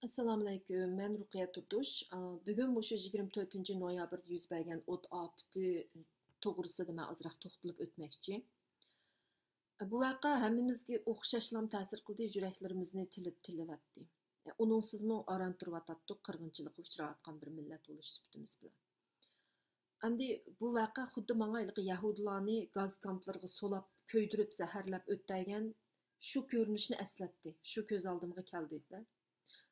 Assalomu alaykum. Men Ruqiya Turtush. Bugun o'sha 24 noyabrda yuz bergan o't ofati to'g'risida men ozroq to'xtalib o'tmoqchi. Bu vaqa hammamizga o'xshashlam ta'sir qildi, yuraklarimizni tilib-tilyapti. Uningsizmi aran turyotatdi, qirg'inchilikqa uchrayotgan bir millat bo'lish sifatimiz bilan. Endi bu vaqa xuddi menga yahudilarni gaz kamplariga solab, ko'ydirib, zaharlab o'tdagan shu ko'rinishni eslatdi. Shu ko'z oldimga keldi.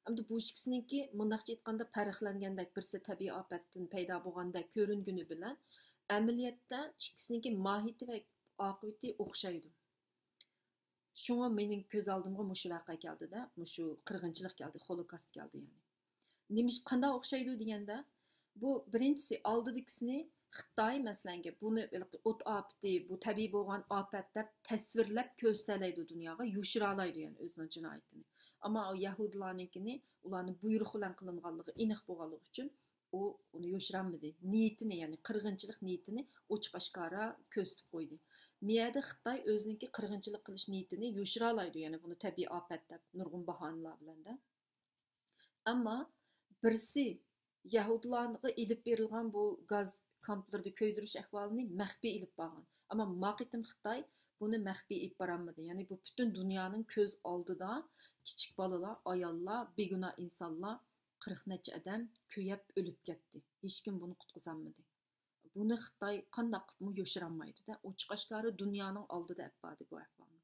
Endi bu ikkisiniki mundaqcha aytganda farqlangandek birisi tabiiy ofatdan paydo bo'lgandek ko'ringuni bilan amaliyotda ikkisiniki mohiyati va oqibati o'xshaydi. Shunga mening ko'z oldimga mushu vaqa keldida, mushu qirg'inchilik keldi, holokost keldi yani. Nemish qanday o'xshaydi deganda, bu birinchisi oldidikisini Xitoy masalanga buni o't ofati, bu tabiiy bo'lgan ofat deb tasvirlab ko'rsalaydi dunyoga, yushiralaydi yani o'zining jinoyatini. Ama o Yahudilarninkini ularni buyruq bilan qilinganligi aniq bo'lganligi uchun uni yo'shiranmadi. Niyatini yani qirg'inchilik niyatini ochiq oshkora ko'rsatib qo'ydi. Miyada Xitoy o'ziniki qirg'inchilik qilish niyatini yo'shiralaydi yani buni tabiiy ofat deb nurg'un bahonalar bilan da. Ammo birisi Yahudilarga ilib berilgan bu gaz kamplarida ko'ydirish ahvolini maxfiy ilib borgan. Ammo maqitim Xitoy buni maxfiy ilib boramadi. Yani bu bütün dünyanın ko'z oldida kichik bolalar, ayollar, beguna insonlar 40 necha odam kuyab o'lib ketdi. Hech kim buni qutqizolmadi. Buni Xitoy qanday qilib yo'shiranmaydi-da, ochiq oshkora dunyoning oldida apadi bu ahvolni.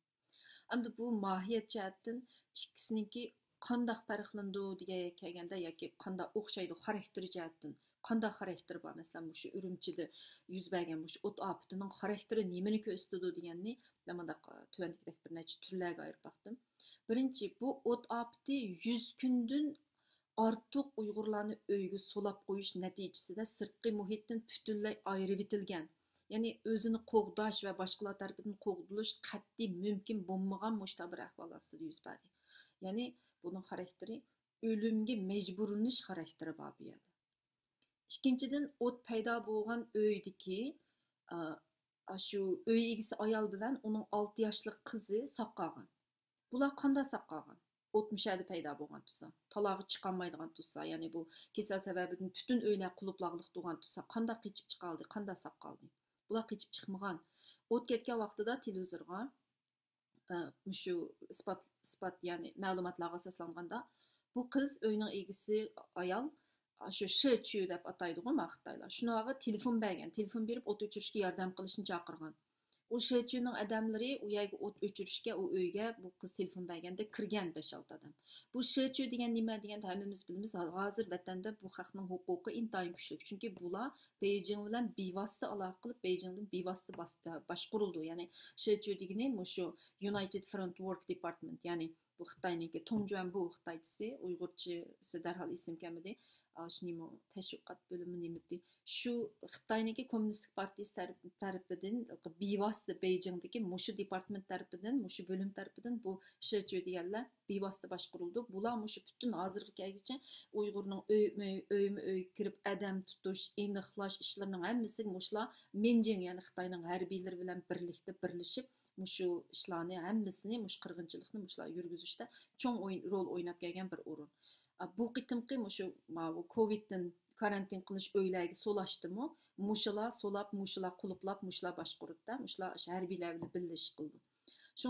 Endi bu mohiyat jihatdan ikkisiniki qanday farqlandi degan kelganda yoki qanday o'xshaydi xarakteri jihatdan qanday xarakteri bor masalan shu Urumchida yuz bergan shu o't ofatining xarakteri nimani ko'rsatadi deganni mana tuvandagidek bir necha turlarga ayirib baxdim. Birinchi bu o't ofati 100 kundan ortiq Uyg'urlarni uyga solab qo'yish natijasida sirtqi muhitdan butunlay ayirib etilgan. Ya'ni o'zini qo'g'dash va boshqalar tarafidan qo'g'dilish qat'iy mumkin bo'lmagan mushta bir ahvol ostida yuz berdi. Ya'ni buning xarakteri o'limga majburlanish xarakteri bor bu yerda. Ikkinchidan o't paydo bo'lgan uydagi shu uy egisi ayol bilan uning 6 yoshli qizi saqlagan. Bular qanday saqlagan? 60 paydo bo'lgan tursa, talog'i chiqolmaydigan tursa, ya'ni bu kasal sababidan butun uylar quluploqliq turgan tursa, qanday qechib chiqaldi, qanday saqladi? Bular qechib chiqmagan. O't ketgan vaqtida televizorga shu isbot ya'ni ma'lumotlarga asoslanganda bu qiz uyning egisi ayol shu Shchu deb ataydigan Xitoylar. Shunaqa telefon bergan, telefon berib o't o'chirishga yordam qilishni chaqirgan. O Shchuning odamlari u yerga o't o'chirishga u uyga bu qiz telefon berganda kirgan 5-6 odam. Bu Shchu degan nima deganda hammamiz bilamiz, hozir vatanda bu xalqning huquqi intayin kuchli. Chunki bular Beijing bilan bevosita aloqa qilib, Beijingdan bevosita boshqarildi. Ya'ni Shchu degani shu United Front Work Department, ya'ni bu Xitoyniki Tongjuan bu Xitoychisi, Uyg'urchasi darhol ism kamidi. Shuning tashviqot bo'limi nimati shu Xitoyniki kommunistik partiyasi tarafidan bevosita Beijingdagi mushu departament tarafidan mushu bo'lim tarafidan bu Shchu deganlar bevosita boshqarildi. Bular mushu butun hozirgi kelgacha Uyg'urning uy kirib adam tutish, aniqlash ishlarining hammasi mushlar Minjing ya'ni Xitoyning harbiylari bilan birlashib mushu ishlarni hammasini mush qirg'inchilikni mushlar yurgizishda cho'ng rol o'ynab kelgan bir o'rin. Bu qitimqi mushu Covid'dan karantin qilish o'ylarga solashdimi? Mushular solab, mushular quluplab, mushular boshquribdi, mushular harbiylar bilan birlashib qildi. Shu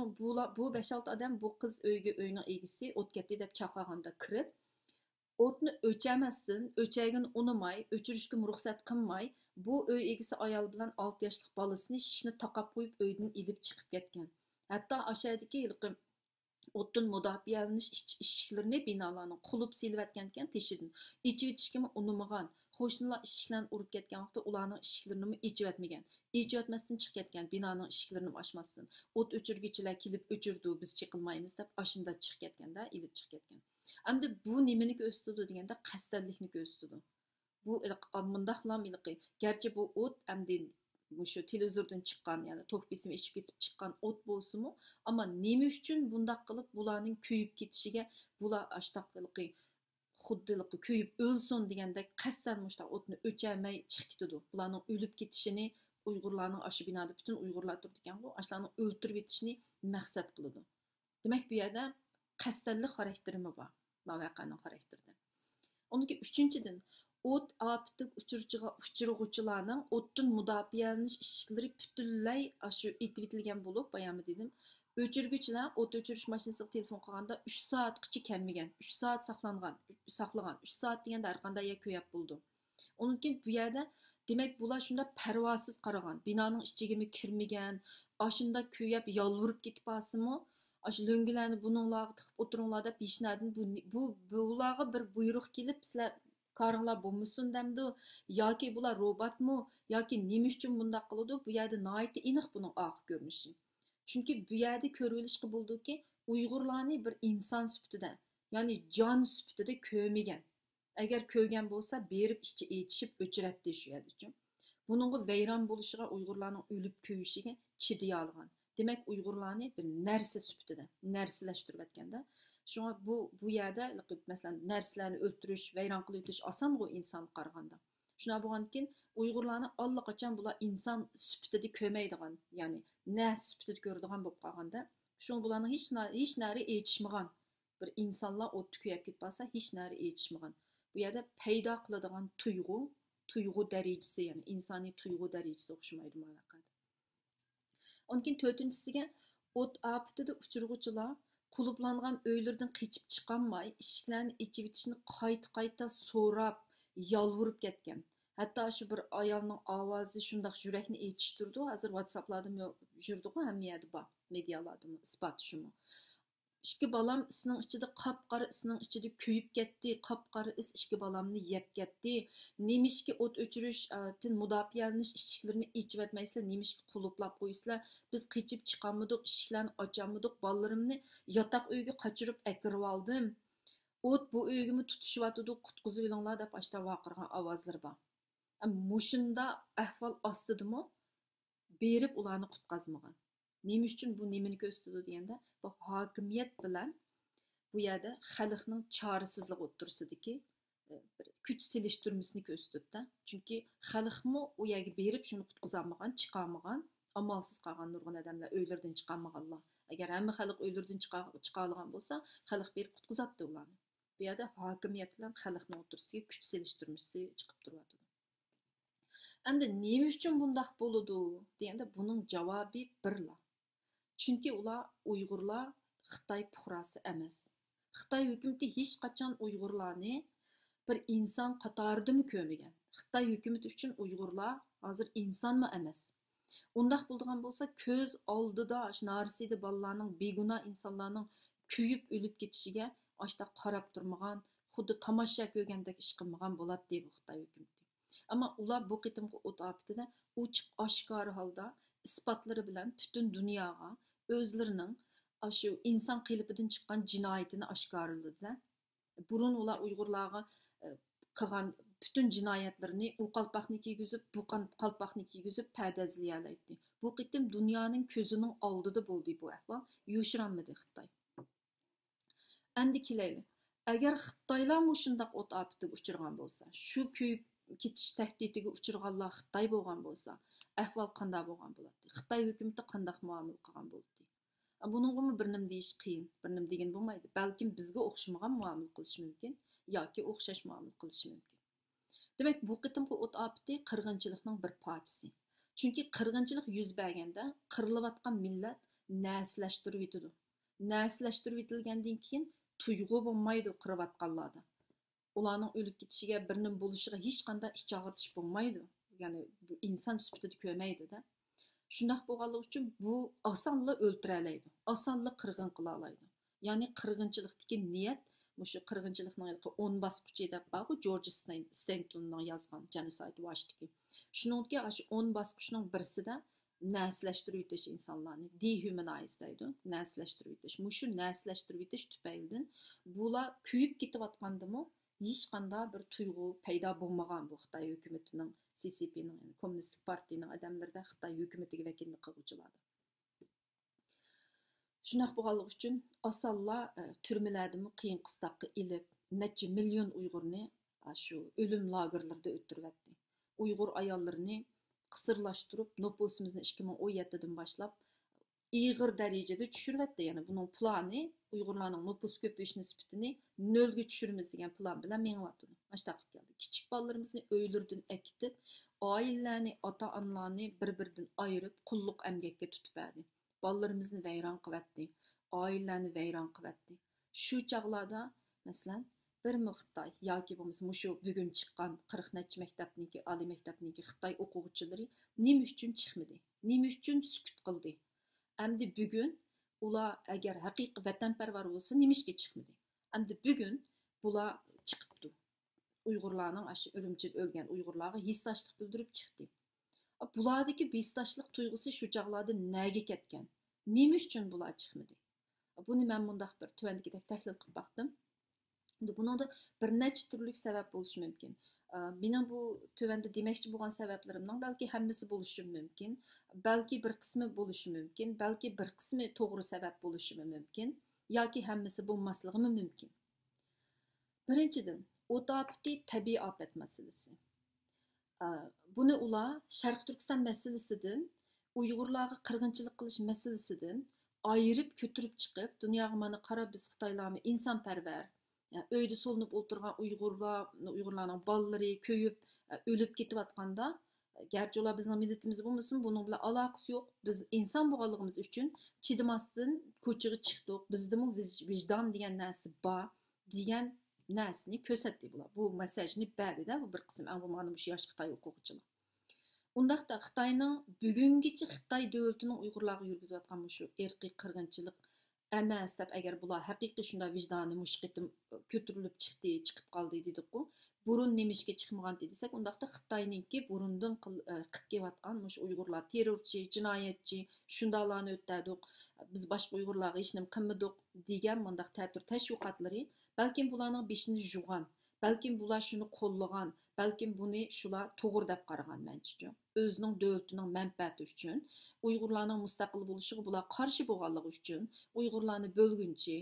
bu 5-6 odam bu qiz uyning egisi o't ketdi deb chaqirganda kirib, o'tni o'chamasdan, o'chagini unamay, o'chirishga ruxsat qilmay, bu uy egisi ayol bilan 6 yoshli bolasini shishni taqab qo'yib uydan ilib chiqib ketgan. Hatto aşağıdaki o'tdan mudofialanish ishiklarini binolarni qulub silvatgan ekan teshidan. Ichib etishga unamagan. Qo'shnilar ishiklarni urib ketgan vaqtda ularning ishiklarini ichib etmagan. Ichib etmasdan chiqib ketgan binoning ishiklarini ochmasdan. O't o'chirgichilar kelib o'chirdi, biz chiqilmaymiz deb ashinda chiqib ketganda, ilib chiqib ketgan. Endi bu nimani ko'rsatadi deganda qasddanlikni ko'rsatadi. Bu mundaqlam ilqi. Garchi bu o't endi shu televizordan chiqqan, ya'ni to'q besim ishib ketib chiqqan o't bo'lsa-mu, ammo nima uchun bundaq qilib bularning kuyib ketishiga, bular ashtaqilqi xuddiliqi kuyib o'lsin deganda qasddan mushta o'tni o'chamay chiqib ketadi. Bularning o'lib ketishini Uyg'urlarning aşı binoda butun Uyg'urlar turdi ekan, bu ashlarni o'ltirib etishni maqsad qiladi. Demak, bu yerda qasddanlik xarakterimi bor. bu vaqaning xarakterida. Ondan üçüncüdən, o't afəti uçurğucularning o'tdan mudofialanish ishiklari butunlay shu etib etilgan bo'lib, bayami dedim. O'chirguchilar o't o'chirish mashinasiga telefon qilganda 3 soatgacha kelmagan, 3 soat saqlagan, 3 soat deganda har qanday ko'yab bo'ldi. Onun keyin bu yerda demak bular shunda parvosiz qaragan, binoning ichiga kirmagan, ashunda ko'yab yolvurib ketib olsimi, aşı löngülərini bununlarga tıqıb oturinglar deb hechnadan bularga bir buyruq kelib sizlar karınlar bo'lmasin demdi yoki bular robotmi yoki nima uchun bunday qiladi, bu yerda nihoyat aniq buning oqib ko'rinishi. Chunki bu yerda ko'rib olishga bo'ldiki, Uyg'urlarni bir inson sifatida, ya'ni jon sifatida ko'rmagan. Agar ko'rgan bo'lsa, berib ichi etishib o'chiratdi shu yerda uchun. Buningga vayron bo'lishiga, Uyg'urlarning o'lib ko'yishiga chiday olgan. Demek Uyg'urlarni bir narsa sifatida, narsalashtirib atganda, shunga bu yerda masalan narsalarni o'ltirish, vayron qilib o'tish osongo inson qaraganda. Shuna bo'lgandan Uyg'urlarni allaqachon bular inson sifatida ko'rmaydigan, ya'ni nas sifatida ko'radigan bo'lib qolganda, shunga bularni hech nari etishmagan. Bir insonlar o'tni kuyab ketib qolsa, hech nari etishmagan. Bu yerda paydo qiladigan tuyg'u darajasi, ya'ni insoniy tuyg'u darajasi o'xshamaydi mana. Onun keyin to'rtinchisiga o't afətida uçurğucular quluplangan öylерден qechib chiqolmay, eshiklarni ichib bitishni qayta so'rab, yolvurib ketgan. Hatto shu bir ayolning ovozi shundoq yurakni etishtirdi. Hozir WhatsApplarda yurdi-ku, hamma yerda bor, medialarda isbot shumi. İki balam isning ichida qop-qora isning ichida kuyib ketdi, qop-qora is ikki balamni yeb ketdi. Nemishki o't o'chirishdan mudofialanish ishiklarini ichib etmaysizlar, nemishki quluplab qo'ysizlar. Biz qechib chiqolmadik, ishiklarni ocholmadik, bolalarimni yotoq uyga qochirib akirib oldim. O't bu uygimi tutishyotdi, qutqizib olinglar deb ashta vaqirgan ovozlar bor. Mushunda ahvol ostidimi berib ularni qutqazmagan. Nima uchun bu nimani ko'rsatadi deganda, bu hokimiyat bilan bu yerda xalqning chorasizligi o'tirsidiki, bir kuch selishtirmasini ko'rsatdi. Chunki xalqmi u yerga berib shuni qutqazolmagan, chiqolmagan, amalsiz qolgan nurg'un odamlar uylardan chiqolmaganlar. Agar hamma xalq uylardan chiqa olgan bo'lsa, xalq berib qutqazatdi ularni. Bu yerda hokimiyat bilan xalqning o'tirisiga kuch selishtirmasi chiqib turadi. Endi nima uchun bunday bo'ladi deganda, buning javobi birla. Chunki ular Uyg'urlar Xitoy fuqarosi emas. Xitoy hukumati hech qachon Uyg'urlarni bir inson qatorida ko'rmagan. Xitoy hukumati uchun Uyg'urlar hozir insonmi emas. Undaq bo'lgan bo'lsa, ko'z oldida narsida bolalarning, begunoh insonlarning kuyib o'lib ketishiga ashta qarab turmagan, xuddi tomosha ko'rgandek ish qilmagan bo'ladi deb Xitoy hukumati. Ammo ular bu qitimqi o't afətida ochiq oshkor holda isbotlari bilan butun dunyoga o'zlarining shu inson qilipidan chiqqan jinoyatini oshkorladilar. Burun ular Uyg'urlarga qilgan bütün jinoyatlarini u qalpoqni kiygizib, bu qalpoqni kiygizib pardazlayalaydi. Bu qitim dunyoning ko'zining oldida bo'ldi bu ahvol. Yo'shranmadi Xitoy. Endi kelayli. Agar Xitoylar shundoq o't afatiga uchirgan bo'lsa, shu kuyib ketish tahdidiga uchirganlar Xitoy bo'lgan bo'lsa, ahvol qanday bo'lgan bo'ladi? Xitoy hukumati qanday muomala qilgan bo'ladi? Buningga bir nim deyish qiyin, bir nim degan bo'lmaydi. Balkim bizga o'xshamagan muomala qilish mumkin yoki o'xshash muomala qilish mumkin. Demak, bu qitimqi o't afati qirg'inchilikning bir parchasi. Chunki qirg'inchilik yuz berganda qirilayotgan millat naslashtirib yetadi. Naslashtirib yetilgandan keyin tuyg'u bo'lmaydi qirayotganlarda. Ularning o'lib ketishiga, birning bo'lishiga hech qanday ish chaqirtish bo'lmaydi. Ya'ni bu inson sifatida ko'rmaydi-da. Shundoq bo'lganligi uchun bu osonla o'ltira oladi, osonla qirg'in qila oladi. Ya'ni qirg'inchilikdagi niyat, shu qirg'inchilikning 10 bosqichi deb bor-ku, George Stantonning yozgan Genocide Watchdagi. Shuningki, shu 10 bosqichning birisida naslashtirib etish insonlarni dehumanize deydi, naslashtirib etish. Shu naslashtirib etish tufaylidan bular kuyib ketayotgandimi, hech qanday bir tuyg'u paydo bo'lmagan bu Xitoy hukumatining, CCP'ning, yani Kommunistik partiyaning odamlarida Xitoy hukumatiga vakillik qiluvchilar. Shunaq bo'lganligi uchun osonlar turmalardami qiyin qistoqqa ilib, necha million Uyg'urni shu o'lim lagerlarida o'ttiryapti. Uyg'ur ayollarini qisirlashtirib, nopusimizni 2017 dan boshlab iğir derecede düşürüvetti. Yani bunun planı Uygurlarning nüfus ko'payish nisbatini nolga tushiramiz degan plan bilan menyapti. Mana shu taqib keldi. Kichik bolalarimizni uylardan akitib, oilalarni, ota-onalarni bir-biridan ayirib, qulluq emgakka tutib berdi. Bolalarimizni vayron qilyapti, oilalarni vayron qilyapti. Shu chog'larda, masalan, bir Xitoy yoki bo'lmasa mushu bugun chiqqan 40 necha maktabniki, oliy maktabniki Xitoy o'quvchilari nima uchun chiqmadi? Nima uchun sukut qildi? Endi bugun ular agar haqiqiy vatanparvar bo'lsa, nimishga chiqmadi? Endi bugun bular chiqibdi. Uyg'urlarning aşı Urumchida o'lgan Uyg'urlarga hissdoshlik bildirib chiqdi. Bulardagi hissdoshlik tuyg'usi shu chog'larda nega ketgan? Nima uchun bular chiqmadi? Buni men bundaq bir tuvandagidek tahlil qilib baqdim. Buningda bir necha turli sabab bo'lishi mumkin. Mening bu tuvanda demoqchi bo'lgan sabablarimning balki hammasi bo'lishi mumkin, balki bir qismi bo'lishi mumkin, balki bir qismi to'g'ri sabab bo'lishi mumkin yoki hammasi bo'lmasligi mumkin. Birinchidan, o't ofati tabiiy ofat masalasi. Buni ular Sharq Turkiston masalasidan, Uyg'urlarga qirg'inchilik qilish masalasidan ayirib ko'tirib chiqib, dunyoga mana qarab biz Xitoylarni insonparvar, yani öyde solunup o'tirgan Uyg'urlarning bolalari ko'yib, o'lib ketayotganda, gerçi ular bizning millatimiz bo'lmasin, buning bilan aloqasi yo'q. Biz inson bo'lganligimiz uchun chidamasdan ko'chaga chiqdik. Bizdami vijdon degan narsa bor, degan narsani ko'rsatdi bular. Bu mesajni berdi-da, bu bir qism mana shu yosh Xitoy o'quvchilar. Undaqda Xitoyning bugungacha Xitoy davlatining Uyg'urlarga yurgizayotgan shu irqiy qirg'inchilik emas deb agar bular haqiqiy shunday vijdoni mushqitim ko'tarilib chiqib qoldi dedik-ku. Burun nemishga chiqmagan desak, undaqda Xitoyninki burundan qilib kelayotgan mush Uyg'urlar terrorchi, jinoyatchi, shundalarni o'tadiq. Biz boshqa Uyg'urlarga hech nima qilmadik degan mundaq ta'tir tashviqotlari balkim bularning beshini jug'an, balkim bular shuni qo'llagan, balkim buni shular to'g'ri deb qaragan menimcha. O'zining davlatining manfaati uchun, Uyg'urlarning mustaqil bo'lishiga bular qarshi bo'lganligi uchun, Uyg'urlarni bo'lgunchi,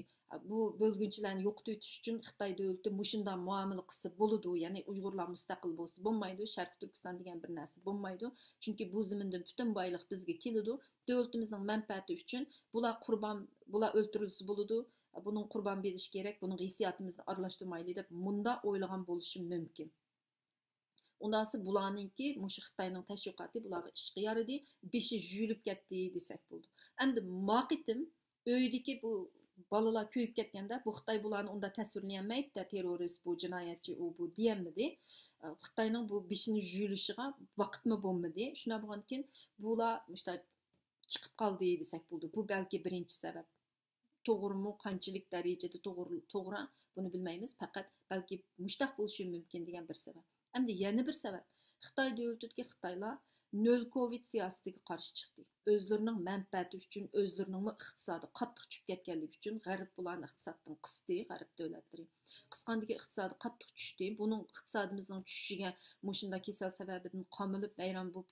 bu bo'lgunchilarni yo'qotib o'tish uchun Xitoy davlati mushundan muomala qilsa bo'ladi, ya'ni Uyg'urlar mustaqil bo'lsa bo'lmaydi, Sharq Turkiston degan bir narsa bo'lmaydi. Chunki bu zamindan butun boylik bizga keladi. Davlatimizning manfaati uchun bular qurbon, bular o'ltirilsa bo'ladi. Bunun qurban berish kerak, buning hissiyotimizni aralashtirmaylik deb munda o'ylagan bo'lishi mumkin. Undasi bularninki mushu Xitoyning tashviqoti bularga ishga yaradi, beshi yulib ketdi desak bo'ldi. Endi maqitim uydagi bu bolalar ko'yib ketganda bu Xitoy bularni unda tasvirlayolmaydi, terrorist, bu jinoyatchi, u bu deyilmadi. Xitoyning bu beshini yulishiga vaqtmi bo'lmadi. Shuna bo'lgankin bular işte chiqib qoldi desak bo'ldi. Bu balki birinchi sabab. To'g'rimi, qanchalik darajada to'g'ri buni bilmaymiz, faqat balki mushtaq bo'lishi mumkin degan bir sabab. Endi yana bir sabab, Xitoy davlatiga Xitoylar nol Covid siyosatiga qarshi chiqdi. O'zlarining manfaati uchun, o'zlarining iqtisodi qattiq tushib ketganligi uchun g'arb bularni iqtisoddan qisdi, g'arb davlatlari. Qisqandagi iqtisodi qattiq tushdi. Buning iqtisodimizning tushishiga mushunda kasal sababidan qamilib vayron bo'lib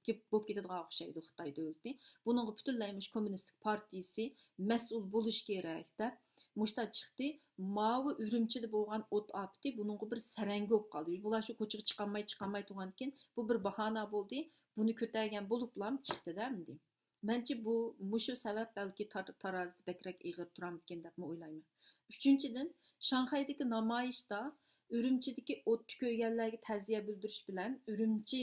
ketadigan o'xshaydi Xitoy davlati. Buning butunlay kommunistik partiyasi mas'ul bo'lish kerak deb mushta chiqdi. Mavi Urumchida bo'lgan o't ofati buningga bir saranga bo'lib qoldi. Bular shu ko'chaga chiqolmay turgandan bu bir bahona bo'ldi. Buni ko'targan bo'liblar chiqdi-da endi. Menchi bu mushu sabab balki tarozida bakrak ig'ir turamdikan deb o'ylayman. Uchinchidan, Shanxaydagi namoyishda Urumchidagi o't ko'yganlarga ta'ziya bildirish bilan Urumchi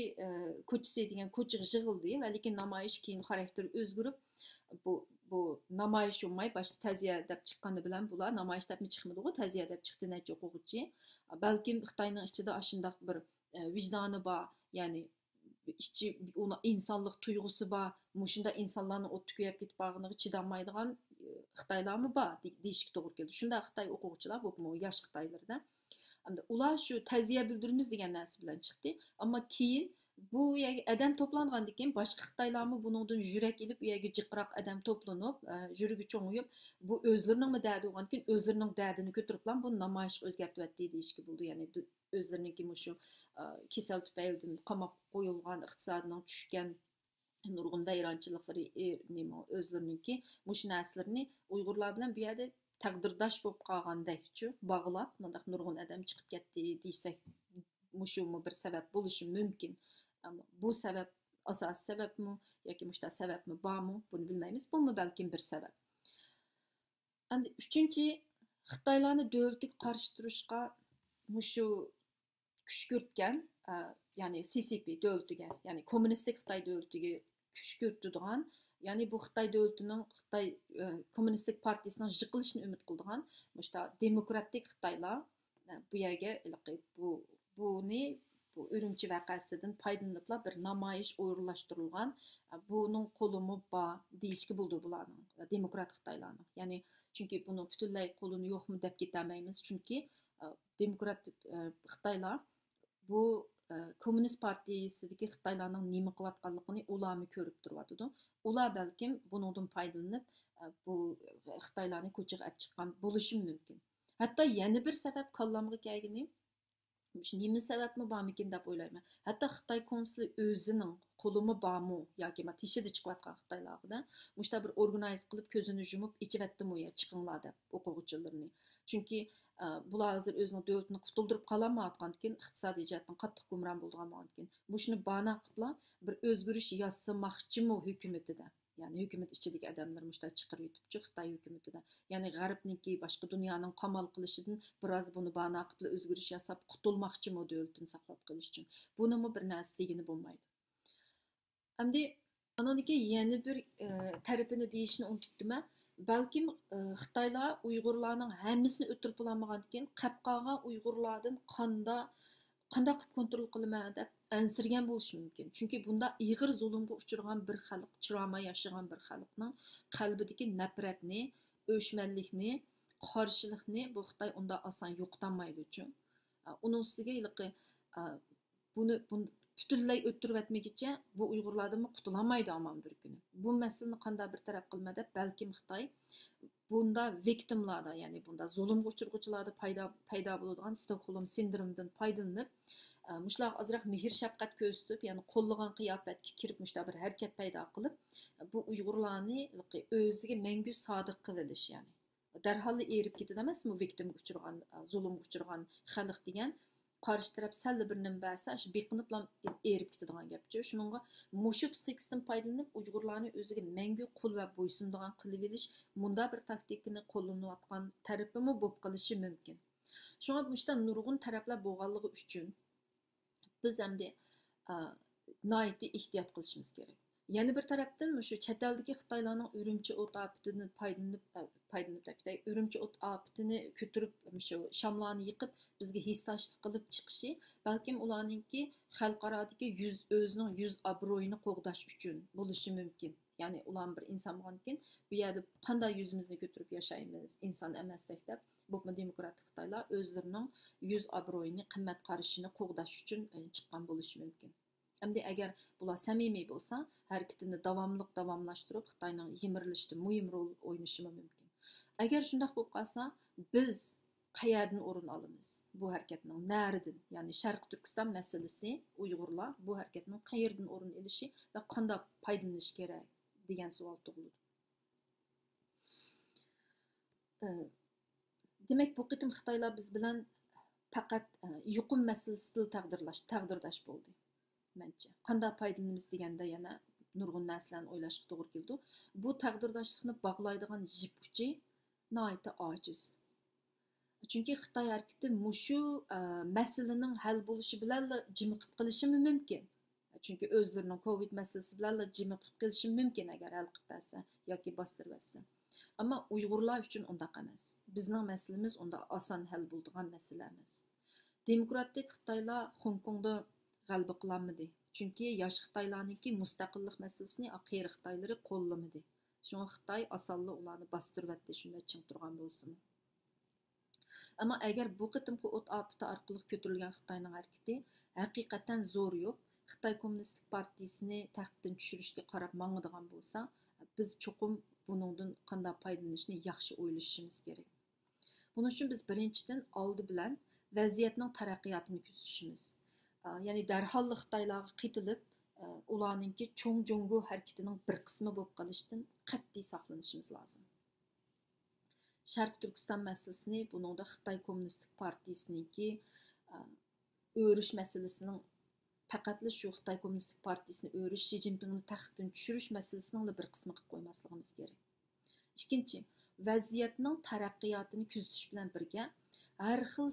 ko'chasi degan ko'chaga yig'ildi va lekin namoyish keyin xarakteri o'zgarib bu namoyish bo'lmay boshqa ta'ziya deb chiqqani bilan bular namoyish deb chiqmadi-ku, ta'ziya deb chiqdi necha o'quvchi. Balkim Xitoyning ichida shunday bir vijdoni bor, ya'ni ona insonlik tuyg'usi bor, mushunda insonlarni o't ko'yib ketib qolganiga chidolmaydigan Xitoylarmi bor deyishga to'g'ri keldi. Shunda Xitoy o'quvchilar bu yosh Xitoylarda. Endi ular shu ta'ziya bildiramiz degan narsa bilan chiqdi, ammo keyin bu yerga adam to'plangandan keyin boshqa Xitoylarmi buningdan yurak ilib, u yerga jiqroq adam to'planib, yurigi cho'ng'ib, bu o'zlarining da'di bo'lgandan keyin o'zlarining da'dini ko'tiriblar, bu namoyish o'zgartiryapti deyishga bo'ldi. Ya'ni o'zlariniki shu kasal tufaylidan qamab qo'yilgan iqtisodining tushgan nurg'un vayronchiliklari o'zlariniki mush narsalarni Uyg'urlar bilan bu yerda taqdirdosh bo'lib qolgandakchi bog'lab, bundaq nurg'un adam chiqib ketdi desak, mushu bir sabab bo'lishi mumkin. Ama bu sabab asas sebepmi yoki muşta sebepmi bormi, buni bilmaymiz. Bu mu belki bir sebep. Endi üçüncü, Xitoylarni davlatga qarshi turishga mushu kuch kiritgan, ya'ni CCP davlatiga, ya'ni kommunistik Xitoy davlatiga kuch kiritadigan, ya'ni bu Xitoy davlatining, Xitoy kommunistik partiyasining yiqilishini umid qiladigan mushta demokratik Xitoylar bu yerga buni bu Urumchi vaqasidan foydalanib bir namoyish o'rinlashtirilgan, buning qo'limi bor deyishga bo'ldi bularning, demokrat Xitoylarning. Ya'ni chunki buni butunlay qo'lini yo'qmi deb ketolmaymiz, chunki demokratik Xitoylar bu kommunist partiyasidagi Xitoylarning nima qilayotganligini ularni ko'rib turibdi. Ular balkim bundan foydalanib bu Xitoylarni ko'chaga olib chiqqan bo'lishi mumkin. Hatto yana bir sabab kallamga kelgani, nima sababmi bormikin deb o'ylayman. Hatto Xitoy konsuli o'zining qo'limi bormi yoki teshida chiqayotgan Xitoylarda mushta bir organize qilib ko'zini yumib ichivatdimi ya chiqinglar deb o'quvchilarni. Chunki bular hozir o'zining davlatini qutuldirib qololmayotgandan, iqtisodiy jihatdan qattiq gumron bo'lgandan, bu shuni bana qilib bir o'zgarish yasamoqchimi hukumatida. Yani hükümet içindeki adamlar müşta çıkır yutupçu Xitay hükümetine. Yani garipniki başka dünyanın kamal kılışıdın biraz bunu bana akıpla özgürüş yasap kutulmakçı mı devletini saklap kılış için. Bunu mu bir nasi degini bulmaydı. Hem de anadaki yeni bir tarafını değişini unuttum ben. Belki Xitaylar Uygurlarning hammasini o'tirib olmagandan, Qapqaga Uygurlardan qanday qilib kontrol qilaman deb ansirgan bo'lishi mumkin. Chunki bunda ig'ir zulmga uchragan bir xalq, chirama yashagan bir xalqning qalbidagi nafratni, o'chmanlikni, qarshilikni bu Xitoy unda oson yo'qotmaydi uchun. Uning ustiga buni butunlay o'ttirib etmagicha bu Uyg'urlardan qutulamaydi aman bir kuni. Bu masalani qanday bir taraf qilma deb balkim Xitoy bunda victimlarda, ya'ni bunda zulmga uchirguvchilarda paydo bo'ladigan Stockholm sindromidan foydalanib, mushlar azroq mehr shafqat ko'rsatib, ya'ni qo'llagan qiyofatga kirib mushta bir harakat paydo qilib, bu Uyg'urlarni o'ziga mangu sodiq qilish, ya'ni darhol erib ketadi emasmi victimga uchirgan, zulmga uchirgan xalq degan qarshi taraf sal bir nim basa, shu beqinib erib ketadigan gapchi. Shuningga mushu psixikasidan foydalanib Uyg'urlarni o'ziga mangu qul va bo'ysunadigan qilib olish, munda bir taktikani qo'llanayotgan tarafimi bo'lib qolishi mumkin. Shunga mushta nurg'un taraflar bo'lganligi uchun biz hamda nihoyatda ehtiyot qilishimiz kerak. Yana bir tarafdan shu chet eldagi Xitoylarning Urumchi o't ofatidan foydalanib, Urumchi o't ofatini ko'tarib shu shamlarni yiqib bizga hissdoshlik qilib chiqishi balkim ularningki xalqarodagi o'zining yuz obro'yini qo'g'dash uchun bo'lishi mumkin. Ya'ni ular bir inson bo'lgankin, bu yerda qanday yuzimizni ko'tarib yashaymiz, inson emasdek deb bu demokratik Xitoylar o'zlarining yuz obro'yini, qimmat qarashini qo'g'dash uchun chiqqan bo'lishi mumkin. Hamda agar bular samimiy bo'lsa, harakatini davomlashtirib Xitoyning yemirilishida muhim rol o'ynashi mumkin. Agar shunday bo'lib qolsa, biz qayerdan o'rin olamiz bu harakatning naridan, ya'ni Sharq Turkiston masalasi, Uyg'urlar bu harakatning qayerdan o'rin olishi va qanday foydalanish kerak degan savol tug'iladi. Demak, bu qitim Xitoylar biz bilan faqat yuqum masalasida taqdirlash bo'ldi. Menimcha qanday foydalanamiz deganda yana nurg'un narsalarni o'ylashga to'g'ri keldi. Bu taqdirdoshlikni bog'laydigan jip uchi nihoyatda ojiz. Chunki Xitoy harakati mushu masalaning hal bo'lishi bilan jimiqib qilishi mumkin. Chunki o'zlarining Covid masalasi bilan jimiqib qilishi mumkin agar hal qilib bersa yoki bostirib bersa. Ammo Uyg'urlar uchun undaq emas. Bizning masalamiz unda oson hal bo'ladigan masala emas. Demokratik Xitoylar Hong Kongda g'alaba qilolmadi. Chunki yosh Xitoylarningki mustaqillik masalasini aqir Xitoylari qo'llamadi. Shunga Xitoy osonlik ularni bostirib etdi, shunday ching turgan bo'lsin. Ammo agar bu qitimqi o't ofati orqali ko'tarilgan Xitoyning harakati haqiqatan zo'r yo'q, Xitoy Kommunistik partiyasini taxtdan tushirishga qarab mangadigan bo'lsa, biz cho'qim buningdan qanday foydalanishni yaxshi o'ylashimiz kerak. Buning uchun biz birinchidan oldi bilan vaziyatning taraqqiyotini kuzatishimiz. Ya'ni darhol Xitoylarga qitilib, ularningki cho'ng jongu harakatining bir qismi bo'lib qolishdan qat'iy saqlanishimiz lozim. Sharq Turkiston masalasini buningda Xitoy Kommunistik partiyasiningki o'rish masalasining faqatla shu Xitoy Kommunistik Partiyasini o'rish, Shi Jinpingni taxtdan tushirish masalasining bir qismi qilib qo'ymasligimiz kerak. Ikkinchi, vaziyatning taraqqiyotini kuzatish bilan birga har xil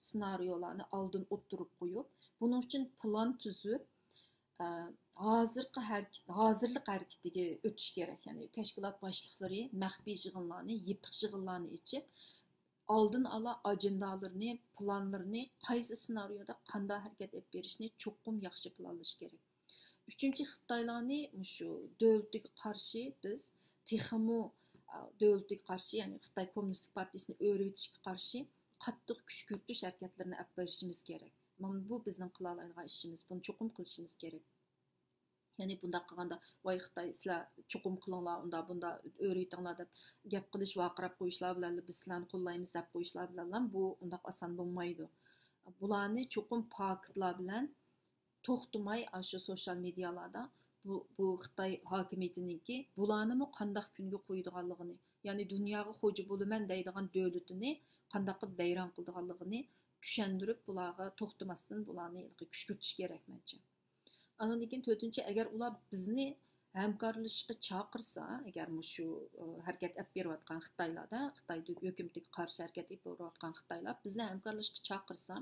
senaryolarni oldin o'ttirib qo'yib, buning uchun plan tuzib, hozirlik harakatiga o'tish kerak. Ya'ni tashkilot boshliqlari maxfiy yig'inlarni, yipiq yig'inlarni ichib, oldin ala ajendalarni, planlarni qaysi senaryoda qanday harakat etib berishni cho'qim yaxshi planlash kerak. Uchinchi, Xitoylarni shu davlatga qarshi biz texmo davlatga qarshi, ya'ni Xitoy Kommunistik Partiyasini o'rgatishga qarshi qattiq kuch kiritish harakatlarini olib borishimiz kerak. Mana bu bizning qila oladigan ishimiz. Buni cho'qim qilishimiz kerak. Ya'ni bunda qilganda, voy Xitoy sizlar cho'qim qilinglar, bunda o'rgatinglar deb gap qilish, vaqirab qo'yishlar bilan biz sizlarni qo'llaymiz deb qo'yishlar bilan bu undaq oson bo'lmaydi. Bularni cho'qim paketlar bilan to'xtamay shu sosyal medialarda bu Xitoy hokimiyatiningki bularni qandaq kunga qo'ydiganligini, ya'ni dunyoga xo'ja bo'laman deydigan davlatini qandaq qilib vayron qildiganligini tushuntirib, bularga to'xtamasdan bularni kuch kiritish kerak mencha. Andan keyin to'rtinchi, agar ular bizni hamkorlashishga chaqirsa, agar shu harakat olib berayotgan Xitoylarda, Xitoy hukumatiga qarshi harakat olib berayotgan Xitoylar bizni hamkorlashishga chaqirsa,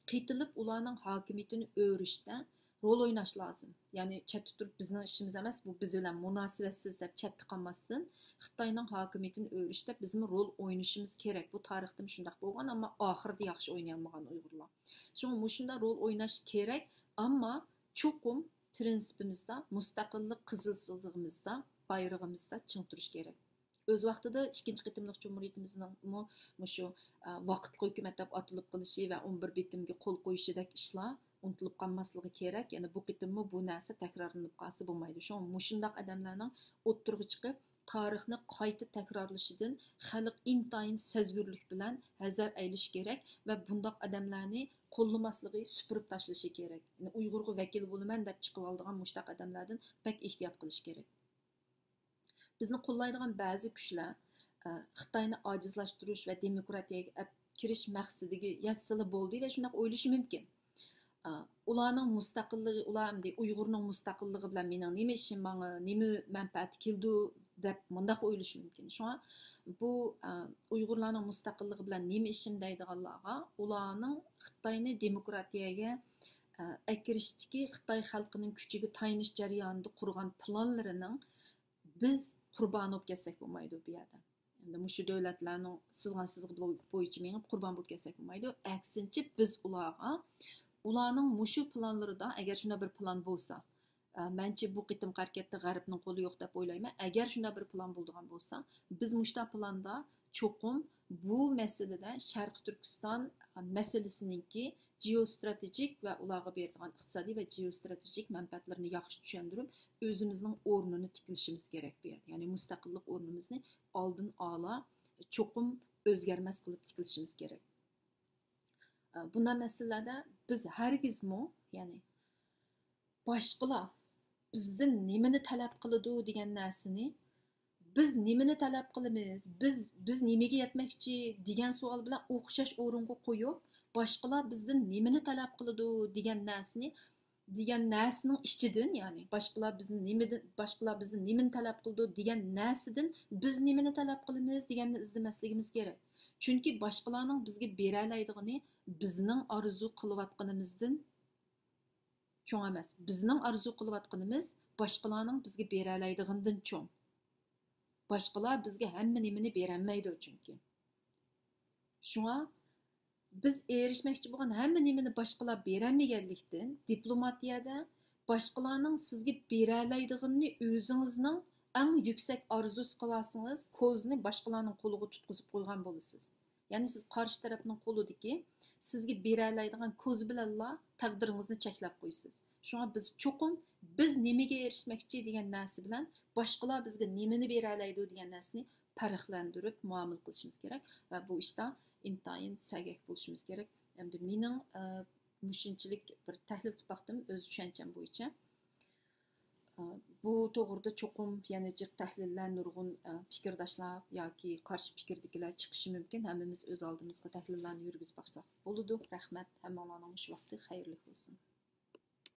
qitilib ularning hokimiyatini o'rishda rol o'ynash lozim. Ya'ni chetda turib bizning ishimiz emas, bu biz bilan munosabatsiz deb chetda qolmasdan Xitoyning hokimiyatini o'rishda bizim rol o'ynashimiz kerak. Bu tarixda shunday bo'lgan, ammo oxirida yaxshi o'ynayolmagan Uyg'urlar. Shunga shunda rol o'ynash kerak, ammo cho'qim prinsipimizda, mustaqillik qizil chizig'imizda, bayrog'imizda ching turish kerak. O'z vaqtida ikkinchi qitimliq jumhuriyatimizning shu vaqtli hukumat deb atilib qilishi va 11 bitimga qo'l qo'yishidek ishlar unutilib qolmasligi kerak. Ya'ni bu qitimmi bu narsa takrorlanib qolsa bo'lmaydi. Shundoq odamlarning o'ttirg'i chiqib tarixni qayta takrorlashidan xalq intayin sezgurlik bilan hazar aylish kerak va bundoq odamlarni qo'llamasligi, supurib tashlashi kerak. Yani Uyg'urga vakil bo'laman deb chiqib oladigan mushtaq odamlardan pek ehtiyot qilish kerak. Bizni qo'llaydigan ba'zi kuchlar Xitoyni ojizlashtirish va demokratiyaga kirish maqsadiga yatsili bo'ldi va shunday o'ylashi mumkin. Ularning mustaqilligi, Uyg'urning mustaqilligi bilan mening nima ishim, menga nima manfaat keldi deb mundaq o'ylash mumkin. Shunga bu Uyg'urlarning mustaqilligi bilan nima ishim deydiganlarga ularning Xitoyni demokratiyaga akirishdagi Xitoy xalqining kuchiga tayinish jarayonida qurgan planlarining biz qurbon bo'lib ketsak bo'lmaydi bu yerda. Endi shu davlatlarning sizgan sizg'i bo'yicha menib qurbon bo'lib ketsak bo'lmaydi. Aksincha biz ularning mushu planlarida agar shunday bir plan bo'lsa, menchi bu qitim harakatda G'arbning qo'li yo'q deb o'ylayman. Agar shunday bir plan bo'lgan bo'lsa, biz mushta planda cho'qim bu masalada Sharq Turkiston masalasininki geostrategik va ularga berilgan iqtisodiy va geostrategik manfaatlarini yaxshi tushuntirib, o'zimizning o'rnini tiklishimiz kerak bu yerda. Ya'ni mustaqillik o'rnimizni oldin ola cho'qim o'zgarmas qilib tiklishimiz kerak. Bunday masalada biz hargizmi, ya'ni boshqalar bizdan nimani talab qiladi degan narsani biz nimani talab qilamiz, biz nimaga yetmoqchi degan savol bilan o'xshash o'ringa qo'yib, boshqalar bizdan nimani talab qiladi degan narsaning ichidan, ya'ni boshqalar bizdan nimani talab qildi degan narsadan biz nimani talab qilamiz deganni izlamasligimiz kerak. Chunki boshqalarning bizga bera oladiganini bizning orzu qilayotganimizdan cho'ng emas. Bizning orzu qilayotganimiz boshqalarning bizga bera oladiganidan cho'ng. Boshqalar bizga hamma nimani berolmaydi chunki. Shunga biz erishmoqchi bo'lgan hamma nimani boshqalar berolmaganlikdan diplomatiyada boshqalarning sizga bera oladiganini o'zingizning eng yuksak orzusi qilsangiz, ko'zni boshqalarning qo'liga tutqizib qo'ygan bo'lasiz. Ya'ni siz qarshi tarafning qo'lidagi sizga bera oladigan ko'z bilanla taqdiringizni cheklab qo'ysiz. Shunga biz cho'qim biz nimaga erishmoqchi degan narsa bilan boshqalar bizga nimani bera oladi degan narsani farqlantirib muomala qilishimiz kerak va bu ishda intayin sagak bo'lishimiz kerak. Endi mening shunchalik bir tahlil qilib baqdim o'z tushuncham bo'yicha. bu to'g'rida cho'qim yana jiq tahlillar, nurg'un fikrdoshlar yoki qarshi fikrdagilar chiqishi mumkin. Hammamiz o'z oldimizga tahlillarni yurgizib boqsak bo'ladi. Rahmat, hammalarning shu vaqti xayrli bo'lsin.